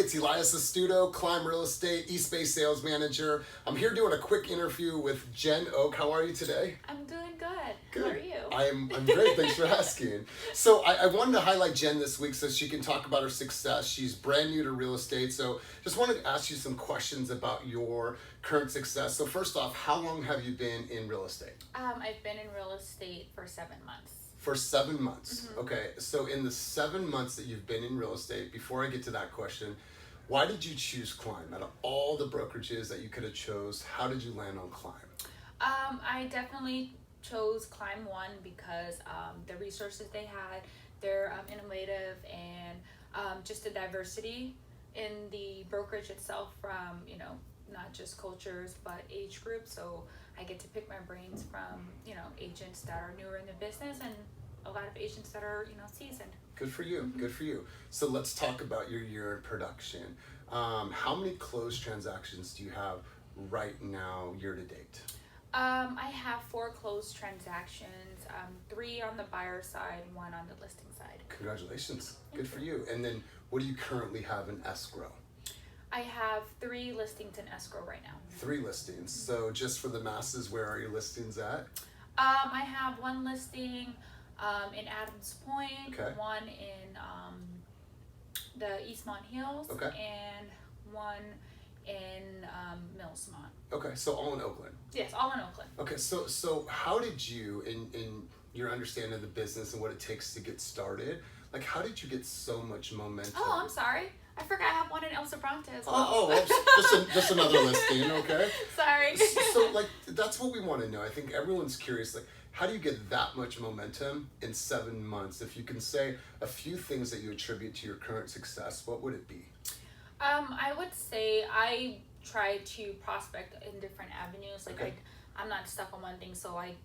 it's Elias Astuto, Climb Real Estate, East Bay Sales Manager. I'm here doing a quick interview with Jen Oak. How are you today? I'm doing good. Good. How are you? I'm great. Thanks for asking. So I wanted to highlight Jen this week so she can talk about her success. She's brand new to real estate, so just wanted to ask you some questions about your current success. So first off, how long have you been in real estate? I've been in real estate for 7 months. For 7 months. Mm-hmm. Okay, so in the 7 months that you've been in real estate, before I get to that question, why did you choose Climb? Out of all the brokerages that you could have chose, how did you land on Climb? I definitely chose Climb One because the resources they had, they're innovative, and just the diversity in the brokerage itself from, not just cultures, but age groups. So I get to pick my brains from, agents that are newer in the business and a lot of agents that are, seasoned. Good for you. Mm-hmm. Good for you. So let's talk about your year in production. How many closed transactions do you have right now, year to date? I have 4 closed transactions, 3 on the buyer side, 1 on the listing side. Congratulations. Good for you. And then what do you currently have in escrow? I have 3 listings in escrow right now. 3 listings. So just for the masses, where are your listings at? I have 1 listing in Adams Point, Okay. 1 in the Eastmont Hills, Okay. and 1 in Millsmont. Okay, so all in Oakland. Yes, all in Oakland. Okay, so how did you, in your understanding of the business and what it takes to get started, like how did you get so much momentum? Oh, I'm sorry. I forgot I have 1 in El Sobrante as well. Well, just another listing, okay? Sorry. So like that's what we want to know. I think everyone's curious, like how do you get that much momentum in 7 months? If you can say a few things that you attribute to your current success, what would it be? I would say I try to prospect in different avenues. Like Okay. I'm not stuck on one thing. So I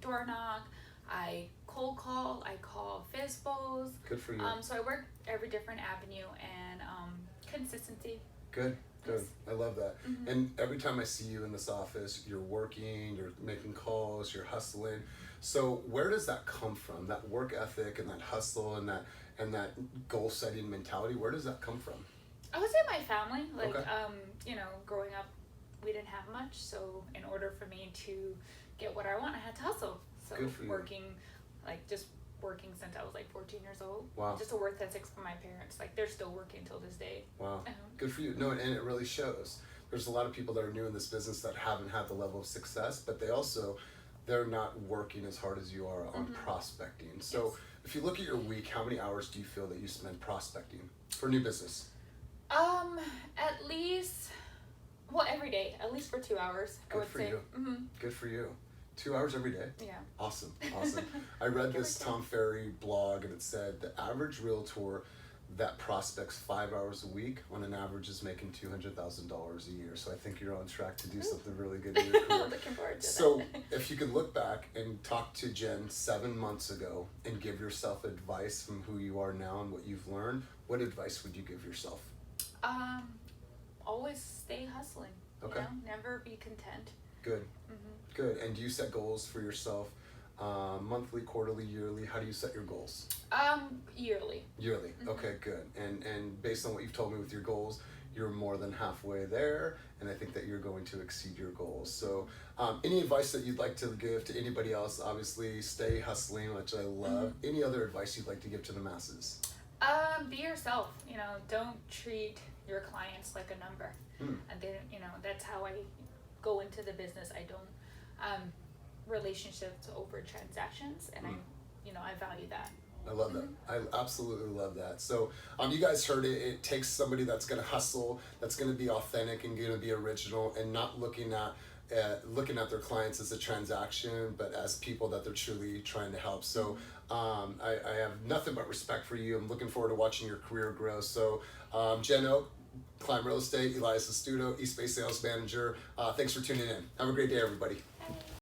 door knock, I cold call, I call FISBOs. Good for you. So I work every different avenue and consistency. Good. Yes. I love that. Mm-hmm. And every time I see you in this office, you're working, you're making calls, you're hustling. So where does that come from? That work ethic and that hustle and that goal setting mentality, where does that come from? I would say my family. Like Okay. growing up, we didn't have much. So in order for me to get what I want, I had to hustle. So Good for you. working since I was like 14 years old. Wow. Just a work ethic from my parents. Like they're still working till this day. Wow. Uh-huh. Good for you. No, and it really shows. There's a lot of people that are new in this business that haven't had the level of success, but they're not working as hard as you are on Mm-hmm. prospecting. So Yes. if you look at your week, how many hours do you feel that you spend prospecting for new business? At least, every day, at least for 2 hours, I Good would for say. you. Mm-hmm. Good for you. 2 hours every day? Yeah. Awesome. I read Give or this take. Tom Ferry blog, and it said the average realtor that prospects 5 hours a week on an average is making $200,000 a year. So I think you're on track to do something really good in your career. Looking forward to So that. if you could look back and talk to Jen 7 months ago and give yourself advice from who you are now and what you've learned, what advice would you give yourself? Always stay hustling. Okay. Never be content. Good. Mm-hmm. Good. And do you set goals for yourself monthly, quarterly, yearly? How do you set your goals? Yearly. Yearly. Mhm. Okay, good. And based on what you've told me with your goals, you're more than halfway there, and I think that you're going to exceed your goals. So any advice that you'd like to give to anybody else? Obviously, stay hustling, which I love. Mm-hmm. Any other advice you'd like to give to the masses? Be yourself. Don't treat your clients like a number. And then, that's how I go into the business. I don't relationships over transactions, and I value that. I love that. I absolutely love that. So you guys heard it. It takes somebody that's going to hustle, that's going to be authentic and going to be original, and not looking at their clients as a transaction, but as people that they're truly trying to help. So I have nothing but respect for you. I'm looking forward to watching your career grow. So Jen Oak, Climb Real Estate, Elias Astuto, East Bay Sales Manager. Thanks for tuning in. Have a great day, everybody.